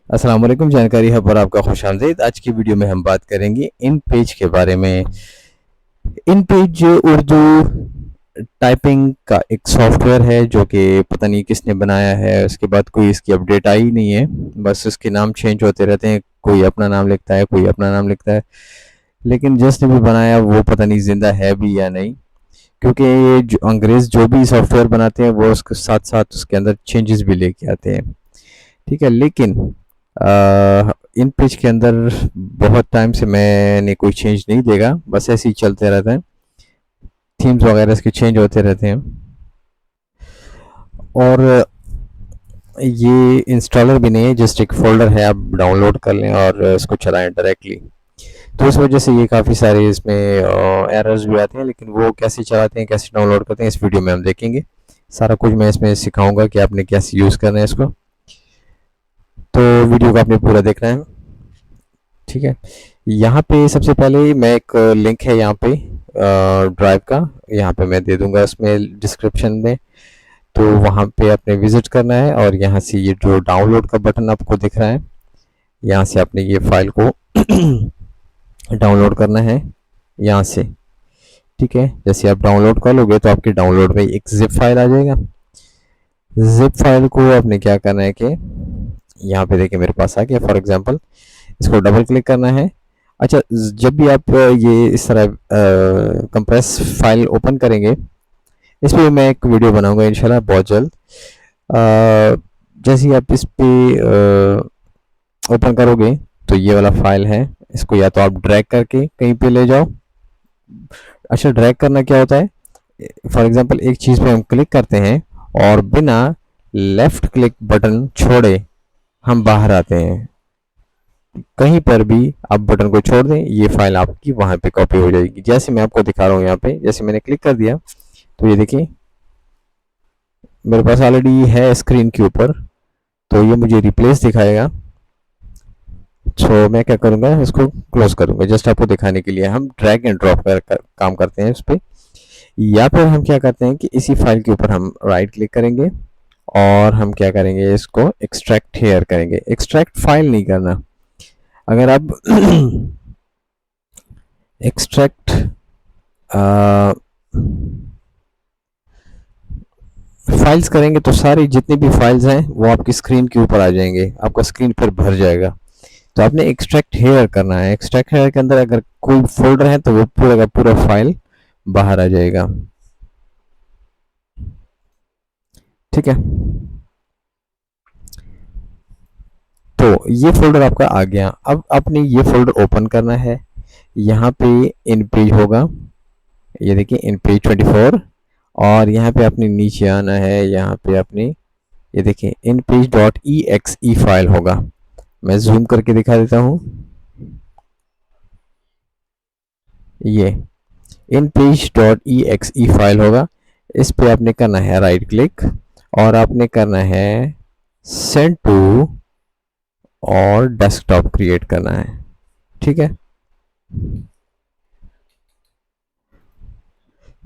अस्सलाम वालेकुम। जानकारी है पर आपका खुशामदीद। आज की वीडियो में हम बात करेंगे इन पेज के बारे में। इन पेज उर्दू टाइपिंग का एक सॉफ्टवेयर है जो कि पता नहीं किसने बनाया है। उसके बाद कोई इसकी अपडेट आई नहीं है, बस उसके नाम चेंज होते रहते हैं। कोई अपना नाम लिखता है, कोई अपना नाम लिखता है, लेकिन जिसने भी बनाया वो पता नहीं जिंदा है भी या नहीं। क्योंकि ये जो अंग्रेज जो भी सॉफ्टवेयर बनाते हैं वो उसके साथ साथ उसके अंदर चेंजेस भी लेके आते हैं। ठीक है, लेकिन इन पेज के अंदर बहुत टाइम से मैंने कोई चेंज नहीं देखा, बस ऐसे ही चलते रहते हैं। थीम्स वगैरह इसके चेंज होते रहते हैं, और ये इंस्टॉलर भी नहीं है, जस्ट एक फोल्डर है, आप डाउनलोड कर लें और इसको चलाएं डायरेक्टली। तो इस वजह से ये काफ़ी सारे इसमें एरर्स भी आते हैं, लेकिन वो कैसे चलाते हैं, कैसे डाउनलोड करते हैं, इस वीडियो में हम देखेंगे। सारा कुछ मैं इसमें सिखाऊंगा कि आपने कैसे यूज़ करना है इसको। तो वीडियो को आपने पूरा देखना है। ठीक है, यहाँ पे सबसे पहले मैं एक लिंक है यहाँ पे ड्राइव का, यहाँ पे मैं दे दूंगा इसमें डिस्क्रिप्शन में। तो वहाँ पे आपने विजिट करना है और यहाँ से ये जो डाउनलोड का बटन आपको दिख रहा है, यहाँ से आपने ये फाइल को डाउनलोड करना है यहाँ से। ठीक है, जैसे आप डाउनलोड कर लोगे तो आपके डाउनलोड में एक जिप फाइल आ जाएगा। जिप फाइल को आपने क्या करना है कि यहाँ पे देखिए मेरे पास आ गया। फॉर एग्जांपल इसको डबल क्लिक करना है। अच्छा, जब भी आप ये इस तरह कंप्रेस फाइल ओपन करेंगे, इस पे मैं एक वीडियो बनाऊंगा इंशाल्लाह बहुत जल्द। जैसे ही आप इस पे ओपन करोगे तो ये वाला फाइल है, इसको या तो आप ड्रैग करके कहीं पे ले जाओ। अच्छा, ड्रैग करना क्या होता है, फॉर एग्जांपल एक चीज़ पे हम क्लिक करते हैं और बिना लेफ्ट क्लिक बटन छोड़े हम बाहर आते हैं। कहीं पर भी आप बटन को छोड़ दें, ये फाइल आपकी वहां पे कॉपी हो जाएगी। जैसे मैं आपको दिखा रहा हूँ यहाँ पे, जैसे मैंने क्लिक कर दिया तो ये देखिए मेरे पास ऑलरेडी है स्क्रीन के ऊपर, तो ये मुझे रिप्लेस दिखाएगा। सो मैं क्या करूँगा, इसको क्लोज करूँगा जस्ट आपको दिखाने के लिए। हम ड्रैग एंड ड्रॉप कर काम करते हैं इस पर, या फिर हम क्या करते हैं कि इसी फाइल के ऊपर हम राइट क्लिक करेंगे और हम क्या करेंगे, इसको एक्सट्रैक्ट हेयर करेंगे। एक्सट्रैक्ट फाइल नहीं करना। अगर आप एक्सट्रैक्ट फाइल्स करेंगे तो सारी जितनी भी फाइल्स हैं वो आपकी स्क्रीन के ऊपर आ जाएंगे, आपका स्क्रीन पर भर जाएगा। तो आपने एक्सट्रैक्ट हेयर करना है। एक्सट्रैक्ट हेयर के अंदर अगर कोई फोल्डर है तो वो पूरा का पूरा फाइल बाहर आ जाएगा। ठीक है, तो ये फोल्डर आपका आ गया। अब आपने ये फोल्डर ओपन करना है। यहाँ पे इन पेज होगा, ये देखिए इन पेज 24, और यहाँ पे आपने नीचे आना है। यहाँ पे आपने ये देखिए इन पेज डॉट ई एक्स ई फाइल होगा। मैं जूम करके दिखा देता हूँ। ये इन पेज डॉट ई एक्स ई फाइल होगा। इस पे आपने करना है राइट क्लिक और आपने करना है सेंड टू और डेस्कटॉप क्रिएट करना है। ठीक है,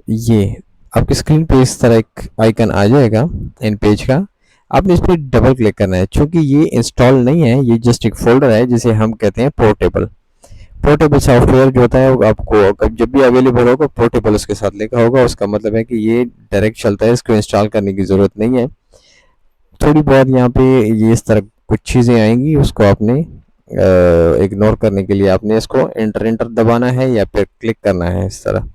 ये आपकी स्क्रीन पे इस तरह एक आइकन आ जाएगा इन पेज का। आपने इस पर डबल क्लिक करना है। चूंकि ये इंस्टॉल नहीं है, ये जस्ट एक फोल्डर है जिसे हम कहते हैं पोर्टेबल। पोर्टेबल सॉफ्टवेयर जो होता है वो आपको जब भी अवेलेबल होगा पोर्टेबल उसके साथ लिखा होगा। उसका मतलब है कि ये डायरेक्ट चलता है, इसको इंस्टॉल करने की ज़रूरत नहीं है। थोड़ी बहुत यहाँ पे ये इस तरह कुछ चीज़ें आएंगी, उसको आपने इग्नोर करने के लिए आपने इसको एंटर एंटर दबाना है या फिर क्लिक करना है इस तरह,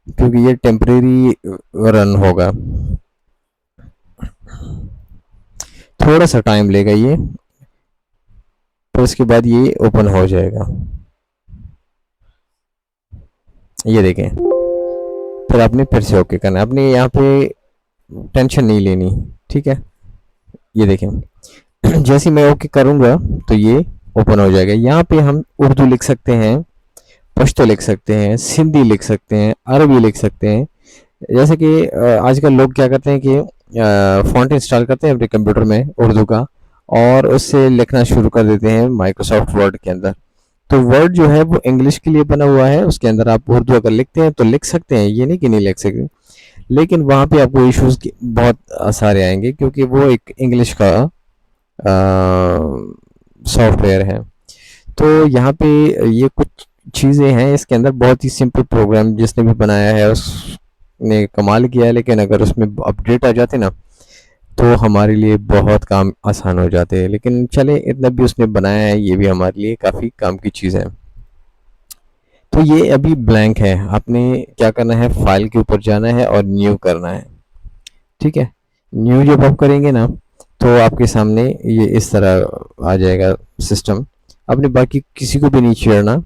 क्योंकि ये टेम्परेरी रन होगा। थोड़ा सा टाइम लेगा ये, पर उसके बाद ये ओपन हो जाएगा। ये देखें, फिर आपने फिर से ओके करना है। आपने यहाँ पे टेंशन नहीं लेनी। ठीक है, ये देखें जैसे मैं ओके करूँगा तो ये ओपन हो जाएगा। यहाँ पे हम उर्दू लिख सकते हैं, पश्तो लिख सकते हैं, सिंधी लिख सकते हैं, अरबी लिख सकते हैं। जैसे कि आजकल लोग क्या करते हैं कि फॉन्ट इंस्टॉल करते हैं अपने कंप्यूटर में उर्दू का, और उससे लिखना शुरू कर देते हैं माइक्रोसॉफ्ट वर्ड के अंदर। तो वर्ड जो है वो इंग्लिश के लिए बना हुआ है, उसके अंदर आप उर्दू अगर लिखते हैं तो लिख सकते हैं, ये नहीं कि नहीं लिख सकते। लेकिन वहाँ पे आपको इश्यूज बहुत सारे आएंगे, क्योंकि वो एक इंग्लिश का सॉफ्टवेयर है। तो यहाँ पे ये कुछ चीज़ें हैं इसके अंदर, बहुत ही सिंपल प्रोग्राम जिसने भी बनाया है उसने कमाल किया है, लेकिन अगर उसमें अपडेट आ जाते ना तो हमारे लिए बहुत काम आसान हो जाते हैं। लेकिन चले, इतना भी उसने बनाया है, ये भी हमारे लिए काफ़ी काम की चीज़ है। तो ये अभी ब्लैंक है, आपने क्या करना है, फाइल के ऊपर जाना है और न्यू करना है। ठीक है, न्यू जब आप करेंगे ना तो आपके सामने ये इस तरह आ जाएगा सिस्टम। आपने बाकी किसी को भी नहीं छेड़ना,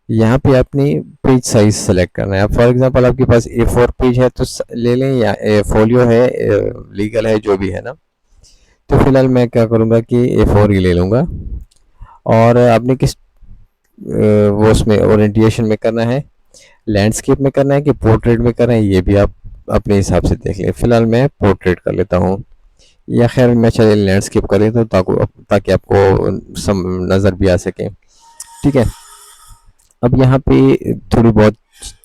यहाँ पे आपने पेज साइज सेलेक्ट करना है। फॉर एग्जांपल आपके पास A4 पेज है तो ले लें, या फोलियो है, लीगल है, जो भी है ना। तो फिलहाल मैं क्या करूँगा कि A4 ही ले लूँगा। और आपने किस वो उसमें ओरिएंटेशन में करना है, लैंडस्केप में करना है कि पोर्ट्रेट में करना है, ये भी आप अपने हिसाब से देख लें। फिलहाल मैं पोर्ट्रेट कर लेता हूँ, या खैर मैं चले लैंडस्केप कर लेता हूँ ताकि आपको सम नज़र भी आ सके। ठीक है, अब यहाँ पे थोड़ी बहुत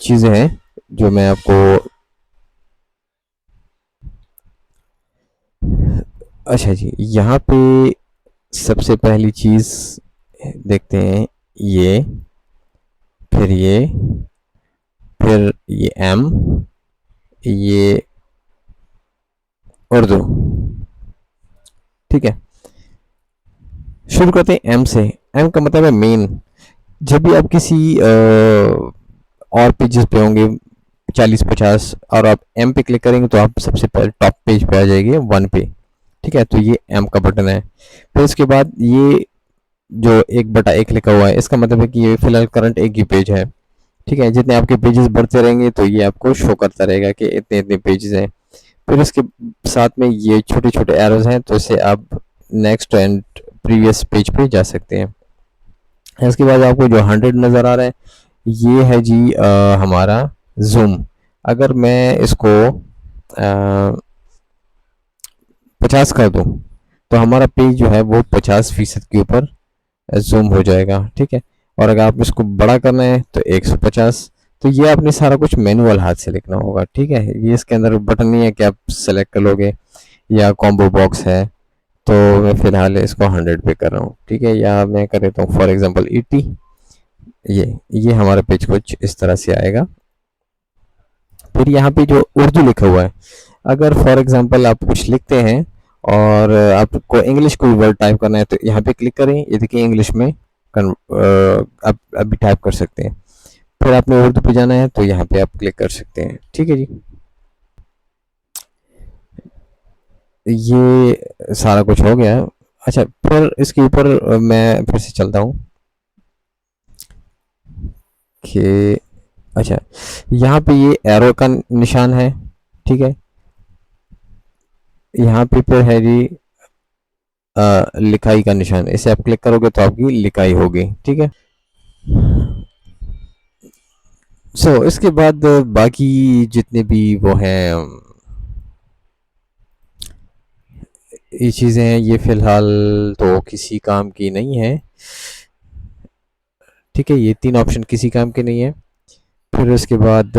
चीज़ें हैं जो मैं आपको, अच्छा जी, यहाँ पे सबसे पहली चीज़ देखते हैं, ये, फिर ये, फिर ये एम, ये उर्दू। ठीक है, शुरू करते हैं एम से। एम का मतलब है मेन। जब भी आप किसी और पेजेस पे होंगे 40-50 और आप एम पे क्लिक करेंगे तो आप सबसे पहले टॉप पेज पे आ जाएंगे 1 पे। ठीक है, तो ये एम का बटन है। फिर उसके बाद ये जो 1/1 लिखा हुआ है, इसका मतलब है कि ये फिलहाल करंट एक ही पेज है। ठीक है, जितने आपके पेजेस बढ़ते रहेंगे तो ये आपको शो करता रहेगा कि इतने इतने पेजेस हैं। फिर उसके साथ में ये छोटे छोटे एरोज हैं, तो इसे आप नेक्स्ट एंड प्रीवियस पेज पे जा सकते हैं। इसके बाद आपको जो 100 नज़र आ रहा है, ये है जी हमारा जूम। अगर मैं इसको 50 कर दूं तो हमारा पेज जो है वो 50% के ऊपर जूम हो जाएगा। ठीक है, और अगर आप इसको बड़ा करना है तो 150। तो ये आपने सारा कुछ मैनुअल हाथ से लिखना होगा। ठीक है, ये इसके अंदर बटन नहीं है कि आप सेलेक्ट कर लोगे, या कॉम्बो बॉक्स है। तो मैं फ़िलहाल इसको 100 पे कर रहा हूँ। ठीक है, या मैं कर देता हूँ फॉर एग्ज़ाम्पल 80। ये हमारा पेज कुछ इस तरह से आएगा। फिर यहाँ पे जो उर्दू लिखा हुआ है, अगर फॉर एग्ज़ाम्पल आप कुछ लिखते हैं और आपको इंग्लिश कोई वर्ड टाइप करना है तो यहाँ पे क्लिक करें। ये देखिए इंग्लिश में आप अभी टाइप कर सकते हैं। फिर आपने उर्दू पे जाना है तो यहाँ पे आप क्लिक कर सकते हैं। ठीक है जी, ये सारा कुछ हो गया। अच्छा, फिर इसके ऊपर मैं फिर से चलता हूँ कि, अच्छा, यहाँ पे ये एरो का निशान है। ठीक है, यहाँ पे फिर है जी लिखाई का निशान, इसे आप क्लिक करोगे तो आपकी लिखाई होगी। ठीक है, इसके बाद बाकी जितने भी वो हैं, ये चीज़ें हैं, ये फ़िलहाल तो किसी काम की नहीं है। ठीक है, ये 3 ऑप्शन किसी काम के नहीं है। फिर उसके बाद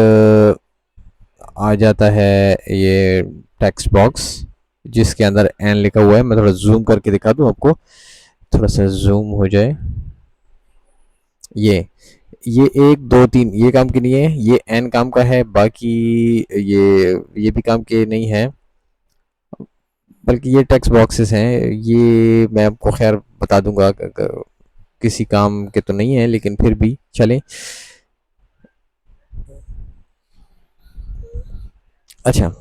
आ जाता है ये टेक्स्ट बॉक्स जिसके अंदर एन लिखा हुआ है। मैं थोड़ा जूम करके दिखा दूँ आपको, थोड़ा सा जूम हो जाए। ये 1 2 3 ये काम की नहीं है, ये एन काम का है। बाकी ये भी काम के नहीं है, बल्कि ये टेक्स्ट बॉक्सेस हैं। ये मैं आपको खैर बता दूंगा, किसी काम के तो नहीं है, लेकिन फिर भी चलें। अच्छा,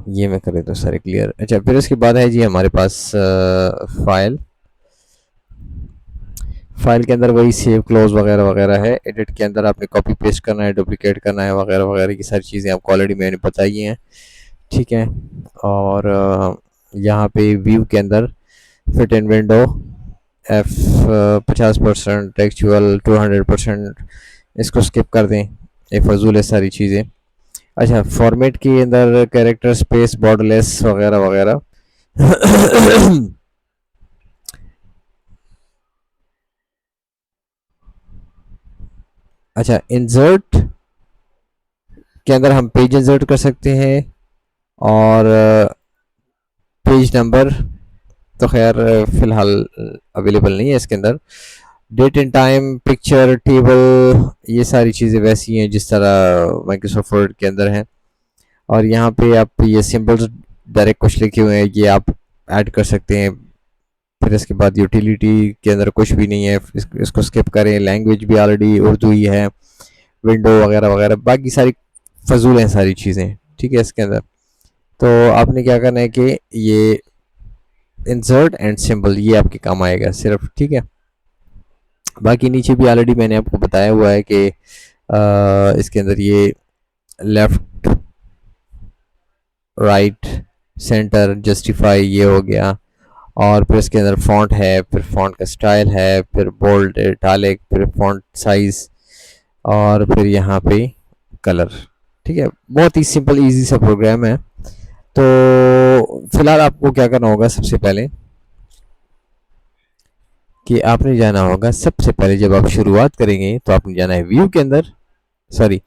ये मैं कर देता हूँ सारे क्लियर। अच्छा, फिर उसके बाद है जी हमारे पास फाइल। फाइल के अंदर वही सेव क्लोज वगैरह वगैरह है। एडिट के अंदर आपने कॉपी पेस्ट करना है, डुप्लीकेट करना है, वगैरह वगैरह की सारी चीज़ें आपको ऑलरेडी मैंने बताई हैं। ठीक है, और यहाँ पे व्यू के अंदर fit in window F 50%, textual 200%, इसको स्किप कर दें, ये फजूल है सारी चीज़ें। अच्छा, फॉर्मेट के अंदर कैरेक्टर स्पेस बॉर्डरलेस वगैरह वगैरह। अच्छा, इंसर्ट के अंदर हम पेज इंसर्ट कर सकते हैं, और पेज नंबर तो खैर फ़िलहाल अवेलेबल नहीं है इसके अंदर। Date and time, picture, table, ये सारी चीज़ें वैसी हैं जिस तरह माइक्रोसॉफ्ट वर्ड के अंदर हैं। और यहाँ पे आप ये सिंबल्स डायरेक्ट कुछ लिखे हुए हैं, ये आप ऐड कर सकते हैं। फिर इसके बाद यूटिलिटी के अंदर कुछ भी नहीं है, इसको स्किप करें। लैंग्वेज भी ऑलरेडी उर्दू ही है, विंडो वगैरह वगैरह बाकी सारी फजूल हैं सारी चीज़ें, ठीक है इसके अंदर। तो आपने क्या करना है कि ये इंसर्ट एंड सिंबल ये आपके काम आएगा सिर्फ, ठीक है। बाकी नीचे भी ऑलरेडी मैंने आपको बताया हुआ है कि इसके अंदर ये लेफ्ट, राइट, सेंटर, जस्टिफाई ये हो गया। और फिर इसके अंदर फॉन्ट है, फिर फॉन्ट का स्टाइल है, फिर बोल्ड, इटालिक, फिर फॉन्ट साइज, और फिर यहाँ पे कलर, ठीक है। बहुत ही सिंपल इजी सा प्रोग्राम है। तो फिलहाल आपको क्या करना होगा, सबसे पहले कि आपने जाना होगा, सबसे पहले जब आप शुरुआत करेंगे तो आपने जाना है व्यू के अंदर, सॉरी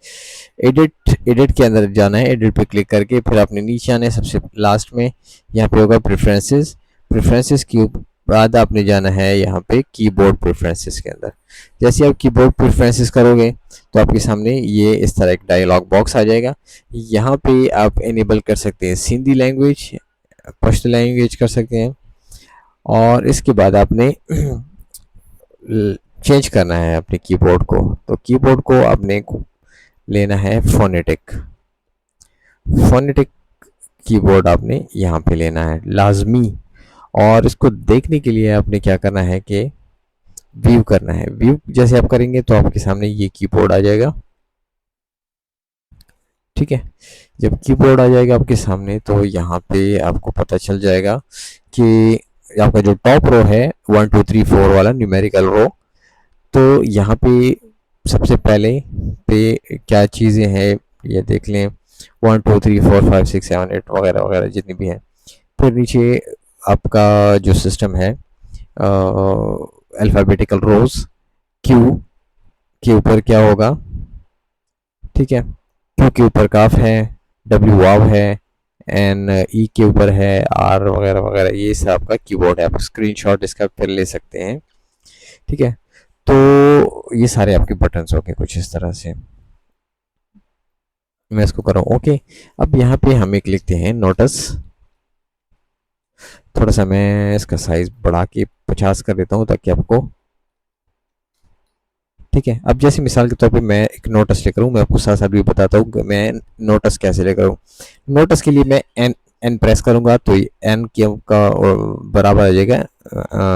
एडिट के अंदर जाना है। एडिट पे क्लिक करके फिर आपने नीचे आना है सबसे लास्ट में, यहाँ पे होगा प्रेफरेंसेस। प्रेफरेंसेस के बाद आपने जाना है यहाँ पे कीबोर्ड प्रेफरेंसेस के अंदर। जैसे आप कीबोर्ड प्रेफरेंसेस करोगे तो आपके सामने ये इस तरह एक डायलॉग बॉक्स आ जाएगा। यहाँ पे आप इनेबल कर सकते हैं सिंधी लैंग्वेज, पश्तो लैंग्वेज कर सकते हैं। और इसके बाद आपने चेंज करना है अपने कीबोर्ड को, तो कीबोर्ड को आपने लेना है फोनेटिक। फोनेटिक कीबोर्ड आपने यहाँ पे लेना है लाजमी। और इसको देखने के लिए आपने क्या करना है कि व्यू करना है। व्यू जैसे आप करेंगे तो आपके सामने ये कीबोर्ड आ जाएगा, ठीक है। जब कीबोर्ड आ जाएगा आपके सामने तो यहाँ पे आपको पता चल जाएगा कि आपका जो टॉप रो है 1 2 3 4 वाला न्यूमेरिकल रो, तो यहाँ पे सबसे पहले पे क्या चीज़ें हैं ये देख लें, 1 2 3 4 5 6 7 8 वगैरह वगैरह जितनी भी हैं। फिर नीचे आपका जो सिस्टम है अल्फ़ाबेटिकल रोज, क्यू के ऊपर क्या होगा, ठीक है। क्यू के ऊपर काफ है, डब्ल्यू वाव है, एन ई के ऊपर है, आर वगैरह वगैरह। ये सब आपका कीबोर्ड है, आप स्क्रीनशॉट इसका फिर ले सकते हैं, ठीक है। तो ये सारे आपके बटन्स होंगे कुछ इस तरह से। मैं इसको कर रहा हूँ ओके। अब यहाँ पे हम एक लिखते हैं नोटिस। थोड़ा सा मैं इसका साइज बढ़ा के 50 कर देता हूँ ताकि आपको, ठीक है। अब जैसे मिसाल के तौर पे मैं एक नोटिस लेकर हूँ, मैं आपको साथ साथ भी बताता हूँ कि मैं नोटिस कैसे लेकर हूँ। नोटिस के लिए मैं एन एन प्रेस करूँगा तो ये एन का बराबर आ जाएगा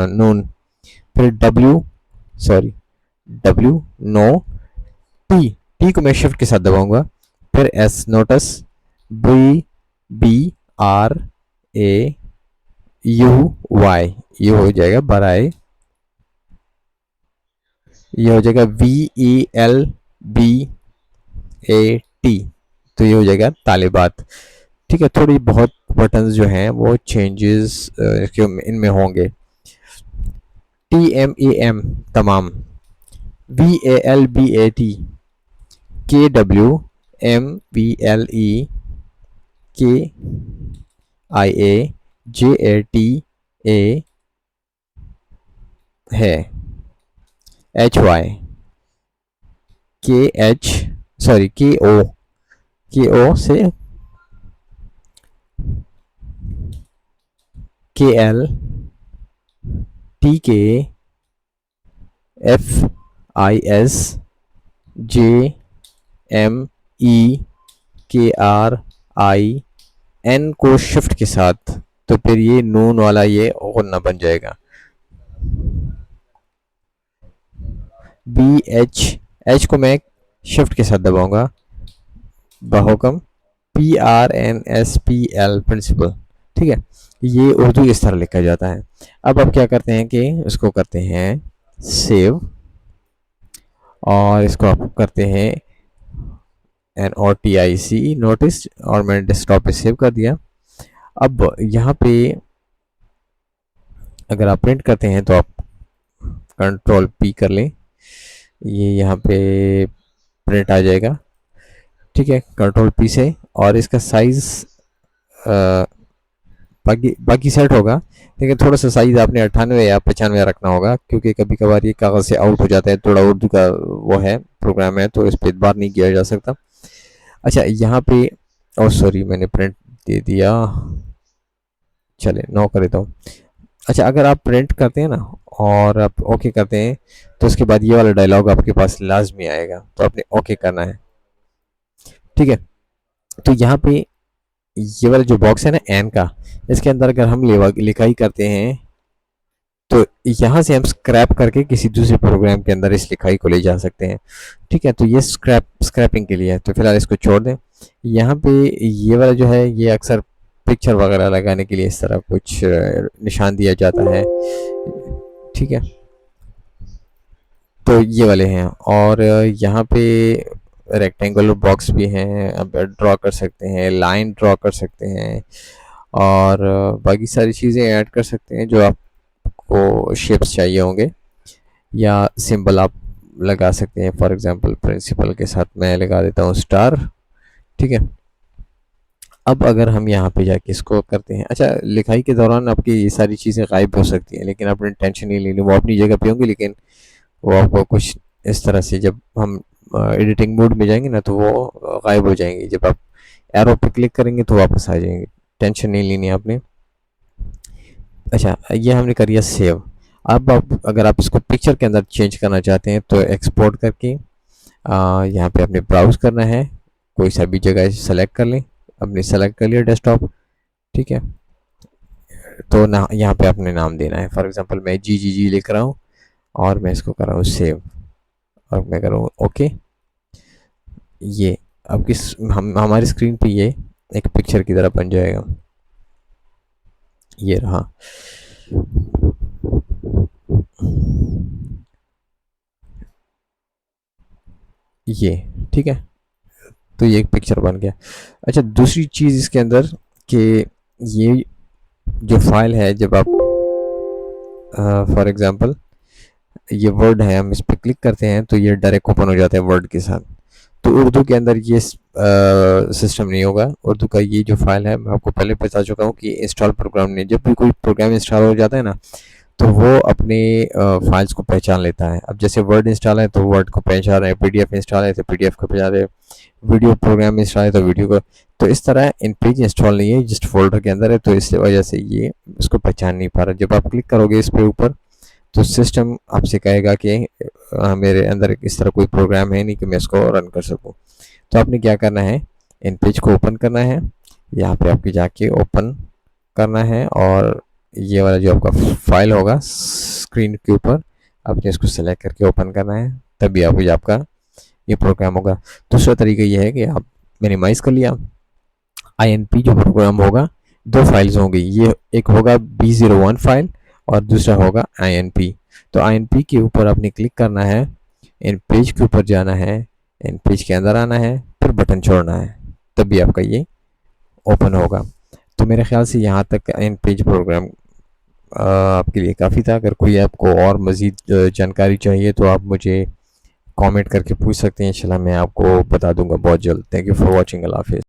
नून। फिर W, sorry W no, T T को मैं शिफ्ट के साथ दबाऊंगा। फिर S notice, B B R A U Y, ये हो जाएगा बराए, ये हो जाएगा V E L B A T, तो ये हो जाएगा तालिबात, ठीक है। थोड़ी बहुत बटन्स जो हैं वो चेंजेस इनमें होंगे। टी एम ए एम तमाम, V A L B A T, K W M V L E K I A J A T A है, H Y K H, sorry K O से K L T K F I S J M E K R I N को shift के साथ, तो फिर ये नून वाला ये गुन्ना बन जाएगा। बी एच, एच को मैं शिफ्ट के साथ दबाऊंगा, बहुकम P R N S P L principle, ठीक है। ये उर्दू इस तरह लिखा जाता है। अब आप क्या करते हैं कि इसको करते हैं सेव, और इसको आप करते हैं N O T I C notice, और मैंने डेस्कटॉप पे सेव कर दिया। अब यहाँ पे अगर आप प्रिंट करते हैं तो आप कंट्रोल पी कर लें, ये यहाँ पे प्रिंट आ जाएगा, ठीक है, कंट्रोल पी से। और इसका साइज बाकी बाकी सेट होगा, लेकिन थोड़ा सा साइज़ आपने 98 या 95 रखना होगा, क्योंकि कभी कभार ये कागज़ से आउट हो जाता है, थोड़ा उर्दू का वो है प्रोग्राम है, तो इस पर इतबार नहीं किया जा सकता। अच्छा यहाँ पे, ओ सॉरी मैंने प्रिंट दे दिया, चले 9 कर देता हूँ। अच्छा अगर आप प्रिंट करते हैं ना और आप ओके करते हैं, तो उसके बाद ये वाला डायलॉग आपके पास लाजमी आएगा, तो आपने ओके करना है। ठीक है, तो यहाँ पे ये वाला जो बॉक्स है ना एन का, इसके अंदर अगर हम लिखाई करते हैं, तो यहाँ से हम स्क्रैप करके किसी दूसरे प्रोग्राम के अंदर इस लिखाई को ले जा सकते हैं। ठीक है, तो ये स्क्रैपिंग के लिए है, तो फिलहाल इसको छोड़ दें। यहाँ पे ये वाला जो है, ये अक्सर पिक्चर वगैरह लगाने के लिए इस तरह कुछ निशान दिया जाता है। ठीक है, तो ये वाले हैं, और यहाँ पे रेक्टेंगुलर बॉक्स भी हैं, अब ड्रॉ कर सकते हैं, लाइन ड्रॉ कर सकते हैं, और बाकी सारी चीज़ें ऐड कर सकते हैं जो आपको शेप्स चाहिए होंगे, या सिंबल आप लगा सकते हैं। फॉर एग्जांपल प्रिंसिपल के साथ मैं लगा देता हूँ स्टार। ठीक है, अब अगर हम यहाँ पे जाके इसको करते हैं, अच्छा लिखाई के दौरान आपकी ये सारी चीज़ें गायब हो सकती हैं, लेकिन आपने टेंशन नहीं लेनी, वो अपनी जगह पे होंगी, लेकिन वो आपको कुछ इस तरह से जब हम एडिटिंग मोड में जाएंगे ना, तो वो गायब हो जाएंगी। जब आप एरो पे क्लिक करेंगे तो वापस आ जाएंगे, टेंशन नहीं लेनी आपने। अच्छा ये हमने कर लिया सेव। अब आप अगर आप इसको पिक्चर के अंदर चेंज करना चाहते हैं, तो एक्सपोर्ट करके यहाँ पे आपने ब्राउज़ करना है, कोई सा भी जगह सेलेक्ट कर लें, अपने सेलेक्ट कर लिया डेस्कटॉप। ठीक है, तो ना यहाँ पे आपने नाम देना है, फॉर एग्जांपल मैं जी लिख रहा हूँ, और मैं इसको कर रहा हूँ सेव, और मैं कर रहा हूँ ओके। ये अब हम हमारी स्क्रीन पे ये एक पिक्चर की तरह बन जाएगा, ये रहा। ये ठीक है, तो ये एक पिक्चर बन गया। अच्छा दूसरी चीज़ इसके अंदर कि ये जो फाइल है, जब आप फॉर एग्जांपल ये वर्ड है, हम इस पर क्लिक करते हैं तो ये डायरेक्ट ओपन हो जाता है वर्ड के साथ। तो उर्दू के अंदर ये सिस्टम नहीं होगा। उर्दू का ये जो फाइल है, मैं आपको पहले बता चुका हूँ कि इंस्टॉल प्रोग्राम ने, जब भी कोई प्रोग्राम इंस्टॉल हो जाता है ना, तो वो अपने फाइल्स को पहचान लेता है। अब जैसे वर्ड इंस्टॉल है तो वर्ड को पहचान रहे, पीडीएफ इंस्टॉल है तो पीडीएफ को पहचान रहे, वीडियो प्रोग्राम इंस्टॉल है तो वीडियो को। तो इस तरह इन पेज इंस्टॉल नहीं है, जस्ट फोल्डर के अंदर है, तो इस वजह से ये इसको पहचान नहीं पा रहा। जब आप क्लिक करोगे इस पे ऊपर, तो सिस्टम आपसे कहेगा कि मेरे अंदर इस तरह कोई प्रोग्राम है नहीं कि मैं इसको रन कर सकूँ। तो आपने क्या करना है, इन पेज को ओपन करना है, यहाँ पे आपके जाके ओपन करना है, और ये वाला जो आपका फाइल होगा स्क्रीन के ऊपर, आपने इसको सेलेक्ट करके ओपन करना है, तभी आपका ये प्रोग्राम होगा। दूसरा तरीका ये है कि आप मिनिमाइज़ कर लिया, INP जो प्रोग्राम होगा, दो फाइल्स होंगी, ये एक होगा B01 फाइल और दूसरा होगा INP। तो INP के ऊपर आपने क्लिक करना है, इन पेज के ऊपर जाना है, इन पेज के अंदर आना है, फिर बटन छोड़ना है, तभी आपका ये ओपन होगा। तो मेरे ख्याल से यहाँ तक इन पेज प्रोग्राम आपके लिए काफ़ी था। अगर कोई आपको और मज़ीद जानकारी चाहिए तो आप मुझे कमेंट करके पूछ सकते हैं, इंशाल्लाह मैं आपको बता दूंगा बहुत जल्द। थैंक यू फॉर वॉचिंग, अल्लाह हाफिज़।